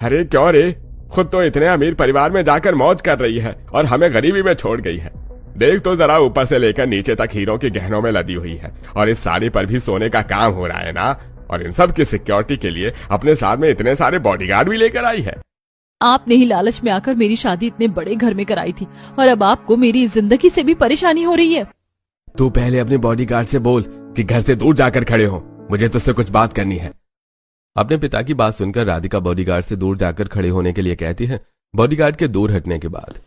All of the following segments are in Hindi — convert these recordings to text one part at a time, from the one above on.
अरे क्यों रे, खुद तो इतने अमीर परिवार में जाकर मौज कर रही है और हमें गरीबी में छोड़ गई है। देख तो जरा, ऊपर से लेकर नीचे तक हीरों के गहनों में लदी हुई है और इस साड़ी पर भी सोने का काम हो रहा है ना। और इन सब की सिक्योरिटी के लिए अपने साथ में इतने सारे बॉडीगार्ड भी लेकर आई है। आपने ही लालच में आकर मेरी शादी इतने बड़े घर में कराई थी और अब आपको मेरी जिंदगी से भी परेशानी हो रही है। तू पहले अपने बॉडीगार्ड से बोल कि घर से दूर जाकर खड़े हो, मुझे तुझसे कुछ बात करनी है। अपने पिता की बात सुनकर राधिका बॉडीगार्ड से दूर जाकर खड़े होने के लिए कहती है। बॉडीगार्ड के दूर हटने के बाद,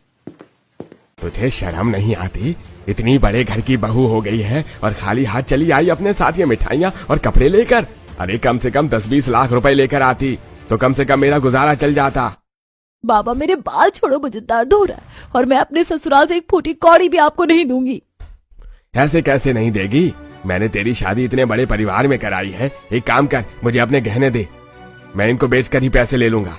तुझे शर्म नहीं आती? इतनी बड़े घर की बहू हो गई है और खाली हाथ चली आई अपने साथ ये मिठाइयाँ और कपड़े लेकर। अरे कम से कम 10-20 लाख रुपए लेकर आती तो कम से कम मेरा गुजारा चल जाता। बाबा मेरे बाल छोड़ो, मुझे दर्द हो रहा है और मैं अपने ससुराल से एक फूटी कौड़ी भी आपको नहीं दूंगी। ऐसे कैसे नहीं देगी? मैंने तेरी शादी इतने बड़े परिवार में कराई है। एक काम कर, मुझे अपने गहने दे, मैं इनको बेचकर ही पैसे ले लूंगा।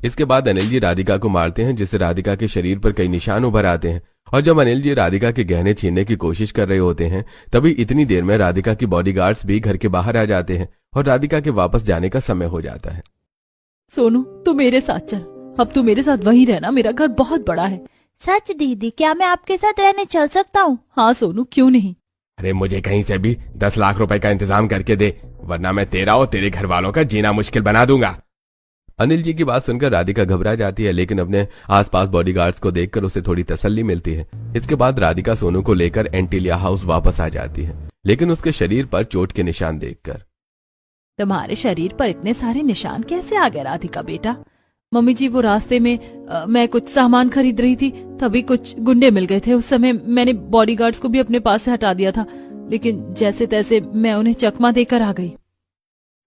इसके बाद अनिल जी राधिका को मारते हैं, जिससे राधिका के शरीर पर कई निशान उभर आते हैं। और जब अनिल जी राधिका के गहने छीनने की कोशिश कर रहे होते हैं, तभी इतनी देर में राधिका की बॉडीगार्ड्स भी घर के बाहर आ जाते हैं और राधिका के वापस जाने का समय हो जाता है। सोनू, तू मेरे साथ चल, अब तू मेरे साथ वहीं रहना, मेरा घर बहुत बड़ा है। सच दीदी, क्या मैं आपके साथ रहने चल सकता हूँ? हाँ सोनू, क्यों नहीं। अरे मुझे कहीं से भी 10 लाख रुपए का इंतजाम करके दे, वरना मैं तेरा और तेरे घर वालों का जीना मुश्किल बना दूंगा। अनिल जी की बात सुनकर राधिका घबरा जाती है, लेकिन अपने आसपास बॉडीगार्ड्स को देखकर उसे थोड़ी तसल्ली मिलती है। इसके बाद राधिका सोनू को लेकर एंटीलिया हाउस वापस आ जाती है, लेकिन उसके शरीर पर चोट के निशान देखकर। तुम्हारे शरीर पर इतने सारे निशान कैसे आ गए राधिका बेटा? मम्मी जी, वो रास्ते में मैं कुछ सामान खरीद रही थी, तभी कुछ गुंडे मिल गए थे। उस समय मैंने बॉडीगार्ड्स को भी अपने पास से हटा दिया था, लेकिन जैसे तैसे मैं उन्हें चकमा देकर आ गई।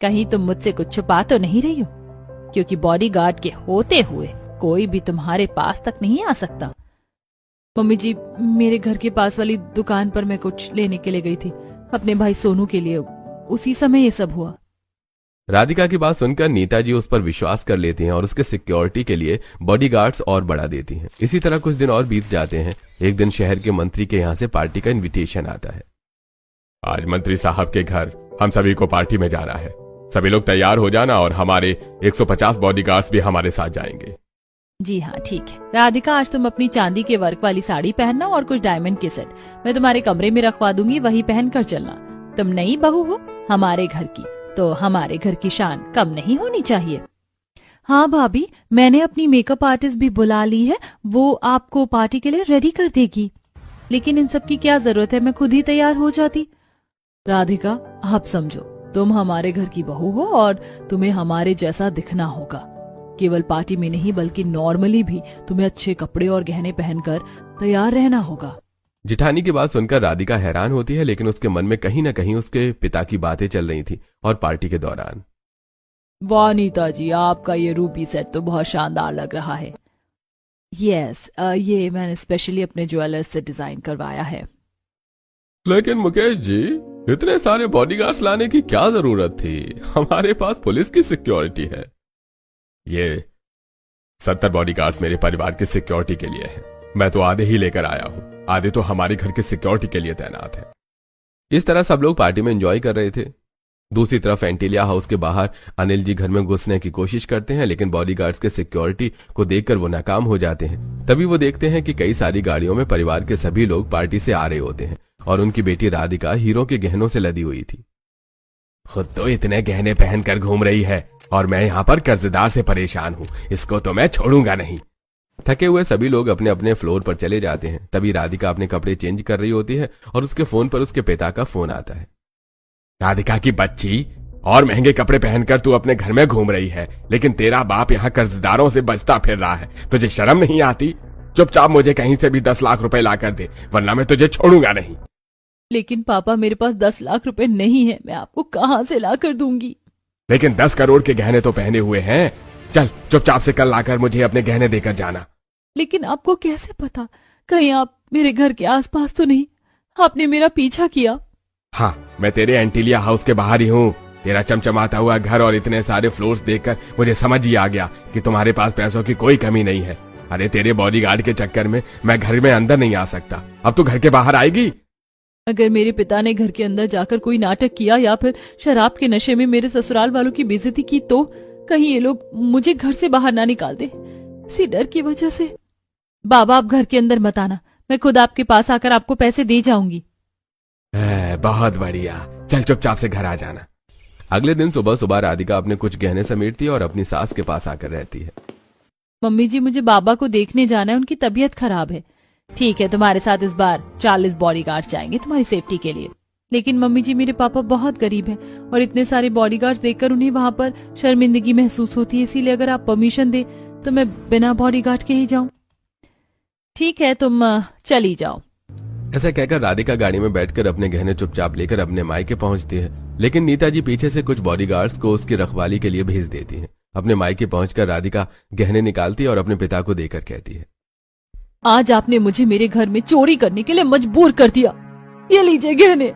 कहीं तुम मुझसे कुछ छुपा तो नहीं रही हो? क्योंकि बॉडीगार्ड के होते हुए कोई भी तुम्हारे पास तक नहीं आ सकता। मम्मी जी, मेरे घर के पास वाली दुकान पर मैं कुछ लेने के लिए गई थी अपने भाई सोनू के लिए, उसी समय ये सब हुआ। राधिका की बात सुनकर नीता जी उस पर विश्वास कर लेती हैं और उसके सिक्योरिटी के लिए बॉडीगार्ड्स और बढ़ा देती हैं। इसी तरह कुछ दिन और बीत जाते हैं। एक दिन शहर के मंत्री के यहाँ से पार्टी का इनविटेशन आता है। आज मंत्री साहब के घर हम सभी को पार्टी में जाना है, सभी लोग तैयार हो जाना और हमारे 150 बॉडीगार्ड्स भी हमारे साथ जाएंगे। जी हाँ, ठीक है। राधिका, आज तुम अपनी चांदी के वर्क वाली साड़ी पहनना और कुछ डायमंड के सेट मैं तुम्हारे कमरे में रखवा दूंगी, वही पहन कर चलना। तुम नई बहू हो हमारे घर की, तो हमारे घर की शान कम नहीं होनी चाहिए। हाँ भाभी, मैंने अपनी मेकअप आर्टिस्ट भी बुला ली है, वो आपको पार्टी के लिए रेडी कर देगी। लेकिन इन सब की क्या जरूरत है, मैं खुद ही तैयार हो जाती। राधिका, आप समझो, तुम हमारे घर की बहू हो और तुम्हें हमारे जैसा दिखना होगा। केवल पार्टी में नहीं बल्कि नॉर्मली भी तुम्हें अच्छे कपड़े और गहने पहनकर तैयार रहना होगा। जिठानी की बात सुनकर राधिका हैरान होती है, लेकिन उसके मन में कहीं न कहीं उसके पिता की बातें चल रही थी। और पार्टी के दौरान, वाह नीता जी, आपका ये रूबी सेट तो बहुत शानदार लग रहा है। यस, ये मैंने स्पेशली अपने ज्वेलर्स से डिजाइन करवाया है। लेकिन मुकेश जी, इतने सारे बॉडीगार्ड्स लाने की क्या जरूरत थी? हमारे पास पुलिस की सिक्योरिटी है। ये 70 बॉडीगार्ड्स मेरे परिवार की सिक्योरिटी के लिए है, मैं तो आधे ही लेकर आया हूँ, आधे तो हमारे घर की सिक्योरिटी के लिए तैनात है। इस तरह सब लोग पार्टी में एंजॉय कर रहे थे। दूसरी तरफ एंटीलिया हाउस के बाहर अनिल जी घर में घुसने की कोशिश करते हैं, लेकिन बॉडीगार्ड्स के सिक्योरिटी को देखकर वो नाकाम हो जाते हैं। तभी वो देखते हैं कि कई सारी गाड़ियों में परिवार के सभी लोग पार्टी से आ रहे होते हैं और उनकी बेटी राधिका हीरो के गहनों से लदी हुई थी। खुद तो इतने गहने पहनकर घूम रही है और मैं यहाँ पर कर्जदार से परेशान हूँ, इसको तो मैं छोड़ूंगा नहीं। थके हुए सभी लोग अपने अपने फ्लोर पर चले जाते हैं। तभी राधिका अपने कपड़े चेंज कर रही होती है और उसके फोन पर उसके पिता का फोन आता है। राधिका की बच्ची, और महंगे कपड़े पहनकर तू अपने घर में घूम रही है, लेकिन तेरा बाप यहाँ कर्जदारों से बचता फिर रहा है, तुझे शर्म नहीं आती? चुपचाप मुझे कहीं से भी 10 लाख रुपए ला कर दे, वरना मैं तुझे छोड़ूंगा नहीं। लेकिन पापा, मेरे पास 10 लाख रुपए नहीं है, मैं आपको कहाँ से ला कर दूंगी? लेकिन 10 करोड़ के गहने तो पहने हुए हैं, चल चुपचाप से कल लाकर मुझे अपने गहने देकर जाना। लेकिन आपको कैसे पता? कहीं आप मेरे घर के आसपास तो नहीं? आपने मेरा पीछा किया। हाँ, मैं तेरे एंटीलिया हाउस के बाहर ही हूँ। तेरा चमचमाता हुआ घर और इतने सारे फ्लोर्स देखकर मुझे समझ ही आ गया कि तुम्हारे पास पैसों की कोई कमी नहीं है। अरे तेरे बॉडीगार्ड के चक्कर में मैं घर में अंदर नहीं आ सकता, अब तू घर के बाहर आएगी? अगर मेरे पिता ने घर के अंदर जाकर कोई नाटक किया या फिर शराब के नशे में मेरे ससुराल वालों की बेइज्जती की तो कहीं ये लोग मुझे घर से बाहर ना निकाल दे, इसी डर की वजह से। बाबा, आप घर के अंदर मत आना, मैं खुद आपके पास आकर आपको पैसे दे जाऊंगी। बहुत बढ़िया, चल चुपचाप से घर आ जाना। अगले दिन सुबह सुबह राधिका अपने कुछ गहने समेटती है और अपनी सास के पास आकर रहती है। मम्मी जी, मुझे बाबा को देखने जाना है, उनकी तबीयत खराब है। ठीक है, तुम्हारे साथ इस बार 40 बॉडीगार्ड्स जाएंगे तुम्हारी सेफ्टी के लिए। लेकिन मम्मी जी, मेरे पापा बहुत गरीब हैं और इतने सारे बॉडीगार्ड्स देखकर उन्हें वहाँ पर शर्मिंदगी महसूस होती है, इसीलिए अगर आप परमिशन दे तो मैं बिना बॉडीगार्ड के ही जाऊं। ठीक है, तुम चली जाओ। ऐसा कहकर राधिका गाड़ी में बैठकर अपने गहने चुपचाप लेकर अपने मायके पहुंचती है, लेकिन नीता जी पीछे से कुछ बॉडीगार्ड्स को उसकी रखवाली के लिए भेज देती हैं। अपने मायके पहुंचकर राधिका गहने निकालती है और अपने पिता को देकर कहती है, आज आपने मुझे मेरे घर में चोरी करने के लिए मजबूर कर दिया, ये लीजिए गहने।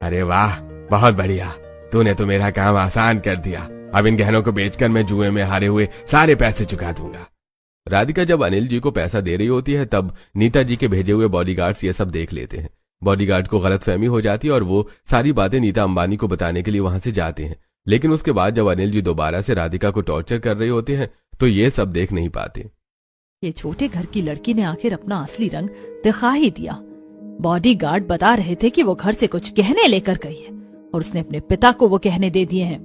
अरे वाह, बहुत बढ़िया, तूने तो मेरा काम आसान कर दिया। अब इन गहनों को बेचकर मैं जुए में हारे हुए सारे पैसे चुका दूंगा। राधिका जब अनिल जी को पैसा दे रही होती है तब नीता जी के भेजे हुए बॉडीगार्ड्स ये सब देख लेते हैं। बॉडीगार्ड को गलतफहमी हो जाती है और वो सारी बातें नीता अंबानी को बताने के लिए वहां से जाते हैं। लेकिन उसके बाद जब अनिल जी दोबारा से राधिका को टॉर्चर कर रहे होते हैं तो ये सब देख नहीं पाते। ये छोटे घर की लड़की ने आखिर अपना असली रंग दिखा ही दिया। बॉडीगार्ड बता रहे थे कि वो घर से कुछ गहने लेकर गई है और उसने अपने पिता को वो गहने दे दिए हैं।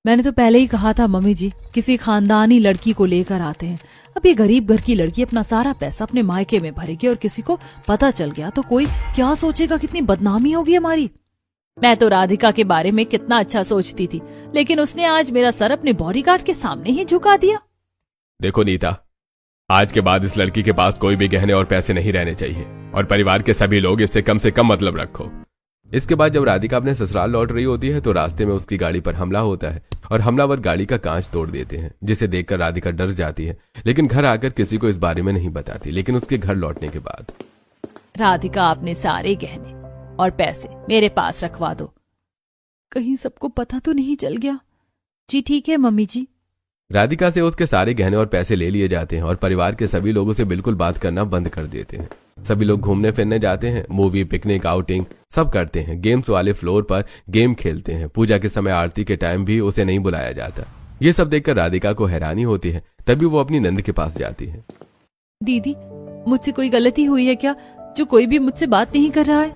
मैंने तो पहले ही कहा था मम्मी जी, किसी खानदानी लड़की को लेकर आते हैं। अब ये गरीब घर की लड़की अपना सारा पैसा अपने मायके में भरेगी और किसी को पता चल गया तो कोई क्या सोचेगा, कितनी बदनामी होगी हमारी। मैं तो राधिका के बारे में कितना अच्छा सोचती थी, लेकिन उसने आज मेरा सर अपने बॉडीगार्ड के सामने ही झुका दिया। देखो नीता, आज के बाद इस लड़की के पास कोई भी गहने और पैसे नहीं रहने चाहिए और परिवार के सभी लोग इससे कम से कम मतलब रखो। इसके बाद जब राधिका अपने ससुराल लौट रही होती है तो रास्ते में उसकी गाड़ी पर हमला होता है और हमलावर गाड़ी का कांच तोड़ देते हैं, जिसे देखकर राधिका डर जाती है, लेकिन घर आकर किसी को इस बारे में नहीं बताती। लेकिन उसके घर लौटने के बाद, राधिका, आपने सारे गहने और पैसे मेरे पास रखवा दो, कहीं सबको पता तो नहीं चल गया। जी ठीक है मम्मी जी। राधिका से उसके सारे गहने और पैसे ले लिए जाते हैं और परिवार के सभी लोगों से बिल्कुल बात करना बंद कर देते हैं। सभी लोग घूमने फिरने जाते हैं, मूवी, पिकनिक, आउटिंग सब करते हैं। गेम्स वाले फ्लोर पर गेम खेलते हैं। पूजा के समय आरती के टाइम भी उसे नहीं बुलाया जाता। ये सब देखकर राधिका को हैरानी होती है। तभी वो अपनी नंद के पास जाती है। दीदी, मुझसे कोई गलती हुई है क्या, जो कोई भी मुझसे बात नहीं कर रहा है?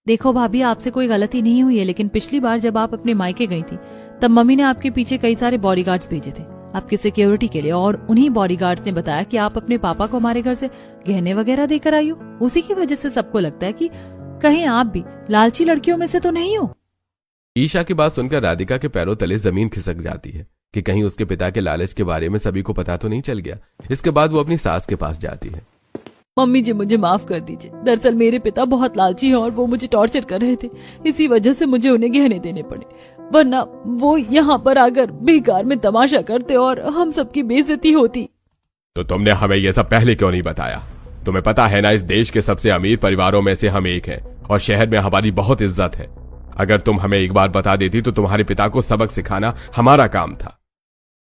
देखो भाभी, आपसे कोई गलती नहीं हुई है, लेकिन पिछली बार जब आप अपने मायके गई थी तब मम्मी ने आपके पीछे कई सारे बॉडीगार्ड्स भेजे थे आपकी सिक्योरिटी के लिए, और उन्हीं बॉडीगार्ड्स ने बताया कि आप अपने पापा को हमारे घर से गहने वगैरह देकर आई हो। उसी की वजह से सबको लगता है कि कहीं आप भी लालची लड़कियों में से तो नहीं हो। ईशा की बात सुनकर राधिका के पैरों तले जमीन खिसक जाती है कि कहीं उसके पिता के लालच के बारे में सभी को पता तो नहीं चल गया। इसके बाद वो अपनी सास के पास जाती है। मम्मी जी, मुझे माफ कर दीजिए। दरअसल मेरे पिता बहुत लालची हैं और वो मुझे टॉर्चर कर रहे थे, इसी वजह से मुझे उन्हें गहने देने पड़े, वरना वो यहाँ पर आकर बेकार में तमाशा करते और हम सबकी बेइज्जती होती। तो तुमने हमें यह सब पहले क्यों नहीं बताया? तुम्हें पता है ना, इस देश के सबसे अमीर परिवारों में से हम एक हैं और शहर में हमारी बहुत इज्जत है। अगर तुम हमें एक बार बता देती तो तुम्हारे पिता को सबक सिखाना हमारा काम था।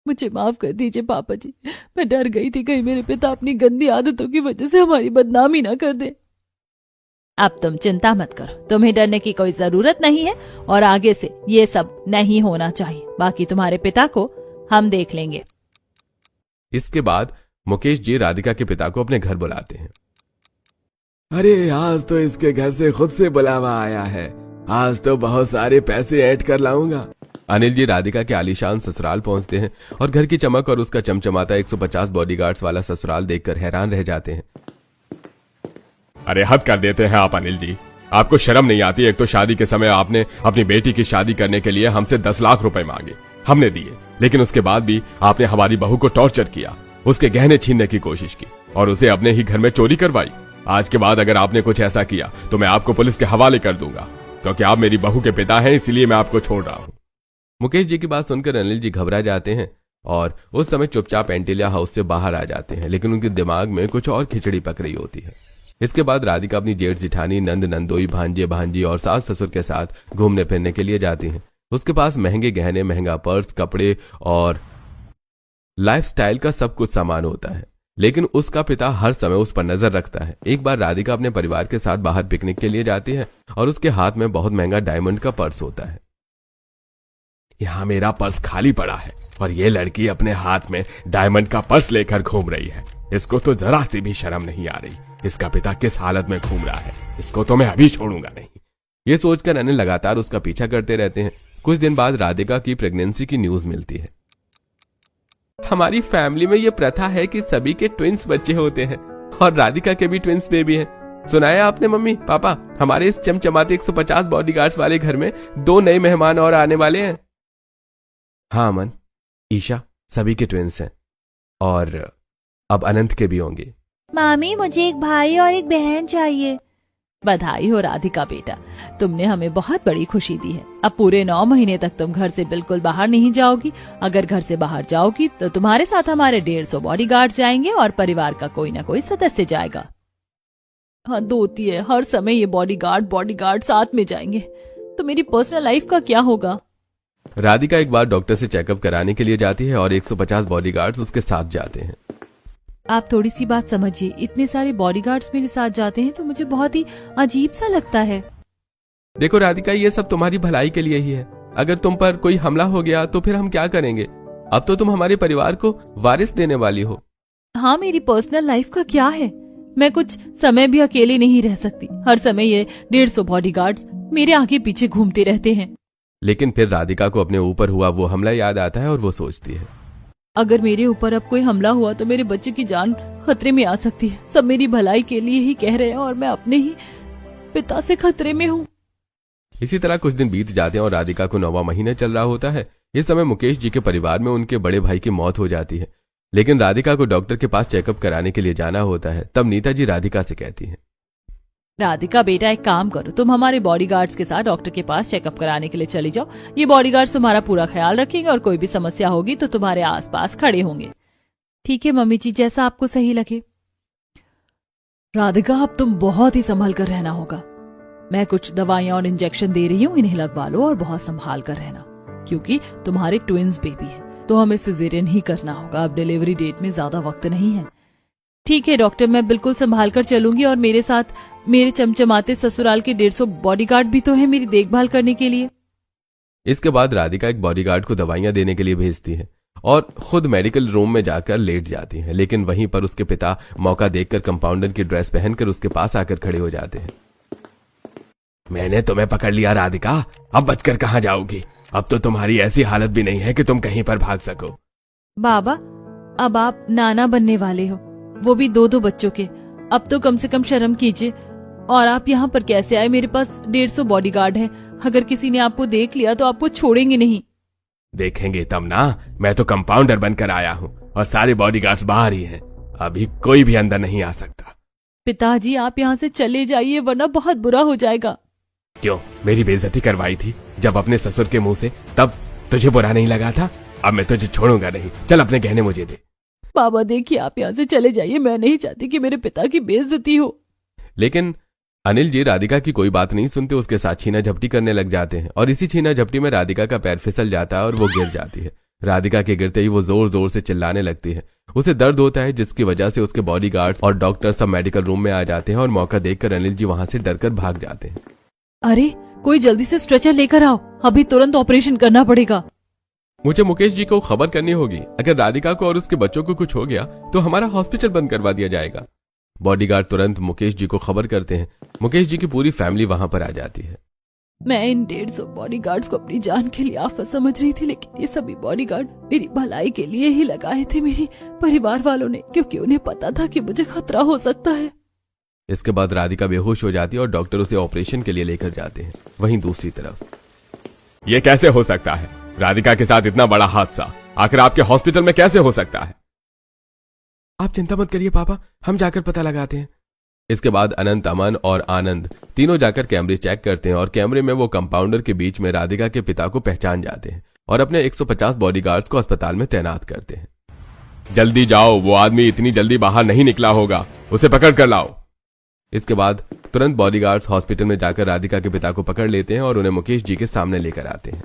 मुझे माफ कर दीजिए पापा जी, मैं डर गई थी कहीं मेरे पिता अपनी गंदी आदतों की वजह से हमारी बदनामी ना कर दे। अब तुम चिंता मत करो, तुम्हें डरने की कोई जरूरत नहीं है और आगे से ये सब नहीं होना चाहिए। बाकी तुम्हारे पिता को हम देख लेंगे। इसके बाद मुकेश जी राधिका के पिता को अपने घर बुलाते हैं। अरे आज तो इसके घर से खुद से बुलावा आया है, आज तो बहुत सारे पैसे ऐड कर लाऊंगा। अनिल जी राधिका के आलीशान ससुराल पहुंचते हैं और घर की चमक और उसका चमचमाता 150 बॉडीगार्ड्स वाला ससुराल देखकर हैरान रह जाते हैं। अरे हद कर देते हैं आप अनिल जी, आपको शर्म नहीं आती? एक तो शादी के समय आपने अपनी बेटी की शादी करने के लिए हमसे 10 लाख रुपए मांगे, हमने दिए, लेकिन उसके बाद भी आपने हमारी बहू को टॉर्चर किया, उसके गहने छीनने की कोशिश की और उसे अपने ही घर में चोरी करवाई। आज के बाद अगर आपने कुछ ऐसा किया तो मैं आपको पुलिस के हवाले कर दूंगा, क्योंकि आप मेरी बहू के पिता हैं, इसीलिए मैं आपको छोड़ रहा हूँ। मुकेश जी की बात सुनकर अनिल जी घबरा जाते हैं और उस समय चुपचाप एंटीलिया हाउस से बाहर आ जाते हैं, लेकिन उनके दिमाग में कुछ और खिचड़ी पक रही होती है। इसके बाद राधिका अपनी जेठ जिठानी, नंद नंदोई, भांजे भांजी और सास ससुर के साथ घूमने फिरने के लिए जाती हैं। उसके पास महंगे गहने, महंगा पर्स, कपड़े और लाइफस्टाइल का सब कुछ सामान होता है, लेकिन उसका पिता हर समय उस पर नजर रखता है। एक बार राधिका अपने परिवार के साथ बाहर पिकनिक के लिए जाती है और उसके हाथ में बहुत महंगा डायमंड का पर्स होता है। यहाँ मेरा पर्स खाली पड़ा है, और ये लड़की अपने हाथ में डायमंड का पर्स लेकर घूम रही है। इसको तो जरा सी भी शर्म नहीं आ रही। इसका पिता किस हालत में घूम रहा है, इसको तो मैं अभी छोड़ूंगा नहीं। ये सोचकर अनिल लगातार उसका पीछा करते रहते हैं। कुछ दिन बाद राधिका की प्रेगनेंसी की न्यूज मिलती है। हमारी फैमिली में ये प्रथा है कि सभी के ट्विंस बच्चे होते हैं और राधिका के भी ट्विंस बेबी हैं। सुनाया आपने मम्मी पापा, हमारे इस चमचमाते 150 बॉडीगार्ड्स वाले घर में 2 नए मेहमान और आने वाले हैं। हाँ अमन, ईशा सभी के ट्विंस हैं और अब अनंत के भी होंगे। मामी मुझे एक भाई और एक बहन चाहिए। बधाई हो राधिका बेटा, तुमने हमें बहुत बड़ी खुशी दी है। अब पूरे 9 महीने तक तुम घर से बिल्कुल बाहर नहीं जाओगी। अगर घर से बाहर जाओगी तो तुम्हारे साथ हमारे 150 बॉडीगार्ड्स जाएंगे और परिवार का कोई ना कोई सदस्य जाएगा। हाँ दोती है, हर समय ये बॉडीगार्ड साथ में जाएंगे तो मेरी पर्सनल लाइफ का क्या होगा। राधिका एक बार डॉक्टर से चेकअप कराने के लिए जाती है और 150 बॉडीगार्ड्स उसके साथ जाते हैं। आप थोड़ी सी बात समझिए, इतने सारे बॉडीगार्ड्स मेरे साथ जाते हैं तो मुझे बहुत ही अजीब सा लगता है। देखो राधिका, ये सब तुम्हारी भलाई के लिए ही है। अगर तुम पर कोई हमला हो गया तो फिर हम क्या करेंगे। अब तो तुम हमारे परिवार को वारिस देने वाली हो। हाँ, मेरी पर्सनल लाइफ का क्या है। मैं कुछ समय भी अकेले नहीं रह सकती। हर समय ये 150 बॉडीगार्ड्स मेरे आगे पीछे घूमते रहते हैं। लेकिन फिर राधिका को अपने ऊपर हुआ वो हमला याद आता है और वो सोचती है, अगर मेरे ऊपर अब कोई हमला हुआ तो मेरे बच्चे की जान खतरे में आ सकती है। सब मेरी भलाई के लिए ही कह रहे हैं और मैं अपने ही पिता से खतरे में हूँ। इसी तरह कुछ दिन बीत जाते हैं और राधिका को 9वां महीना चल रहा होता है। इस समय मुकेश जी के परिवार में उनके बड़े भाई की मौत हो जाती है। लेकिन राधिका को डॉक्टर के पास चेकअप कराने के लिए जाना होता है। तब नीता जी राधिका से कहती हैं, राधिका बेटा एक काम करो, तुम हमारे बॉडीगार्ड्स के साथ डॉक्टर के पास चेकअप कराने के लिए चली जाओ। ये बॉडीगार्ड्स तुम्हारा पूरा ख्याल रखेंगे और कोई भी समस्या होगी तो तुम्हारे आसपास खड़े होंगे। ठीक है मम्मी जी, जैसा आपको सही लगे। राधिका अब तुम बहुत ही संभल कर रहना होगा। मैं कुछ दवाइयां और इंजेक्शन दे रही हूँ, इन्हें लगवा लो और बहुत संभाल कर रहना, क्योंकि तुम्हारे ट्विंस बेबी है तो हमें सिजेरियन ही करना होगा। अब डिलीवरी डेट में ज्यादा वक्त नहीं है। ठीक है डॉक्टर, मैं बिल्कुल संभाल कर चलूंगी और मेरे साथ मेरे चमचमाते ससुराल के 150 बॉडीगार्ड भी तो है मेरी देखभाल करने के लिए। इसके बाद राधिका एक बॉडीगार्ड को दवाइयां देने के लिए भेजती है और खुद मेडिकल रूम में जाकर लेट जाती है। लेकिन वहीं पर उसके पिता मौका देखकर कंपाउंडर की ड्रेस पहनकर उसके पास आकर खड़े हो जाते हैं। मैंने तुम्हें पकड़ लिया राधिका, अब बचकर कहाँ जाओगी। अब तो तुम्हारी ऐसी हालत भी नहीं है कि तुम कहीं पर भाग सको। बाबा, अब आप नाना बनने वाले हो, वो भी 2 बच्चों के। अब तो कम से कम शर्म कीजिए। और आप यहाँ पर कैसे आए? मेरे पास 150 बॉडीगार्ड हैं। अगर किसी ने आपको देख लिया तो आपको छोड़ेंगे नहीं। देखेंगे तब ना। मैं तो कंपाउंडर बनकर आया हूँ और सारे बॉडीगार्ड्स बाहर ही हैं। अभी कोई भी अंदर नहीं आ सकता। पिताजी आप यहाँ से चले जाइए वरना बहुत बुरा हो जाएगा। क्यों, मेरी बेइज्जती करवाई थी जब अपने ससुर के मुंह से, तब तुझे बुरा नहीं लगा था? अब मैं तुझे छोड़ूंगा नहीं। चल अपने गहने मुझे दे। बाबा देखिए, आप यहाँ से चले जाइए। मैं नहीं चाहती कि मेरे पिता की बेइज्जती हो। लेकिन अनिल जी राधिका की कोई बात नहीं सुनते, उसके साथ छीना झपटी करने लग जाते हैं और इसी छीना झपटी में राधिका का पैर फिसल जाता है और वो गिर जाती है। राधिका के गिरते ही वो जोर जोर से चिल्लाने लगती है। उसे दर्द होता है जिसकी वजह से उसके बॉडीगार्ड्स और डॉक्टर सब मेडिकल रूम में आ जाते हैं और मौका देखकर अनिल जी वहां से डरकर भाग जाते हैं। अरे कोई जल्दी से स्ट्रेचर लेकर आओ, अभी तुरंत ऑपरेशन करना पड़ेगा। मुझे मुकेश जी को खबर करनी होगी। अगर राधिका को और उसके बच्चों को कुछ हो गया तो हमारा हॉस्पिटल बंद करवा दिया जाएगा। बॉडीगार्ड तुरंत मुकेश जी को खबर करते हैं। मुकेश जी की पूरी फैमिली वहां पर आ जाती है। मैं इन 150 बॉडीगार्ड्स को अपनी जान के लिए आफत समझ रही थी, लेकिन ये सभी बॉडीगार्ड मेरी भलाई के लिए ही लगाए थे मेरे परिवार वालों ने, क्योंकि उन्हें पता था कि मुझे खतरा हो सकता है। इसके बाद राधिका बेहोश हो जाती है और डॉक्टर उसे ऑपरेशन के लिए लेकर जाते हैं। वहीं दूसरी तरफ, ये कैसे हो सकता है? राधिका के साथ इतना बड़ा हादसा आखिर आपके हॉस्पिटल में कैसे हो सकता है? आप चिंता मत करिए पापा, हम जाकर पता लगाते हैं। इसके बाद अनंत, अमन और आनंद तीनों जाकर कैमरे चेक करते हैं और कैमरे में वो कंपाउंडर के बीच में राधिका के पिता को पहचान जाते हैं और अपने 150 बॉडीगार्ड्स को अस्पताल में तैनात करते हैं। जल्दी जाओ, वो आदमी इतनी जल्दी बाहर नहीं निकला होगा, उसे पकड़ कर लाओ। इसके बाद तुरंत बॉडीगार्ड्स हॉस्पिटल में जाकर राधिका के पिता को पकड़ लेते हैं और उन्हें मुकेश जी के सामने लेकर आते हैं।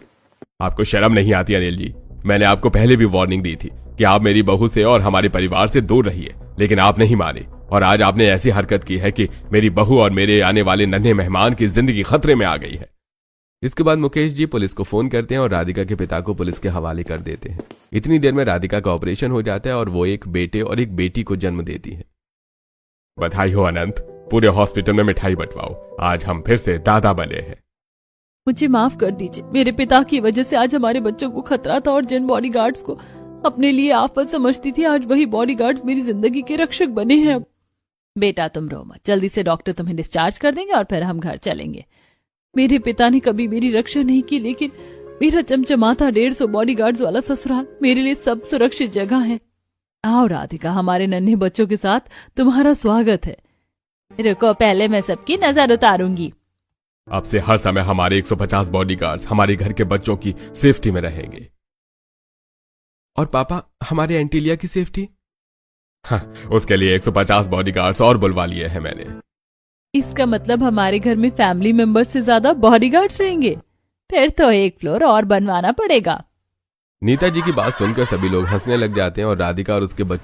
आपको शर्म नहीं आती अनिल जी? मैंने आपको पहले भी वार्निंग दी थी कि आप मेरी बहू से और हमारे परिवार से दूर रहिए, लेकिन आप नहीं माने और आज आपने ऐसी हरकत की है कि मेरी बहू और मेरे आने वाले नन्हे मेहमान की जिंदगी खतरे में आ गई है। इसके बाद मुकेश जी पुलिस को फोन करते हैं और राधिका के पिता को पुलिस के हवाले कर देते हैं। इतनी देर में राधिका का ऑपरेशन हो जाता है और वो एक बेटे और एक बेटी को जन्म देती है। बधाई हो अनंत, पूरे हॉस्पिटल में मिठाई बंटवाओ, आज हम फिर से दादा बने हैं। मुझे माफ कर दीजिए, मेरे पिता की वजह से आज हमारे बच्चों को खतरा था और जिन बॉडीगार्ड्स को अपने लिए आफत समझती थी, आज वही बॉडीगार्ड्स मेरी जिंदगी के रक्षक बने हैं। बेटा तुम रो मत, जल्दी से डॉक्टर तुम्हें डिस्चार्ज कर देंगे और फिर हम घर चलेंगे। मेरे पिता ने कभी मेरी रक्षा नहीं की, लेकिन मेरा चमचमाता 150 बॉडीगार्ड्स वाला ससुराल मेरे लिए सब सुरक्षित जगह है। आओ राधिका, हमारे नन्हे बच्चों के साथ तुम्हारा स्वागत है। रुको, पहले मैं सबकी नजर उतारूंगी। अब से हर समय हमारे 150 बॉडीगार्ड्स हमारे घर के बच्चों की सेफ्टी में रहेंगे। और पापा, हमारे एंटीलिया की सेफ्टी? हाँ, उसके लिए 150 बॉडीगार्ड्स और बुलवा लिए हैं मैंने। इसका मतलब हमारे घर में फैमिली मेंबर्स से ज्यादा बॉडीगार्ड्स रहेंगे? फिर तो एक फ्लोर और बनवाना पड़ेगा। नीता जी की बात सुनकर सभी लोग हंसने लग जाते हैं और राधिका और उसके बच्चों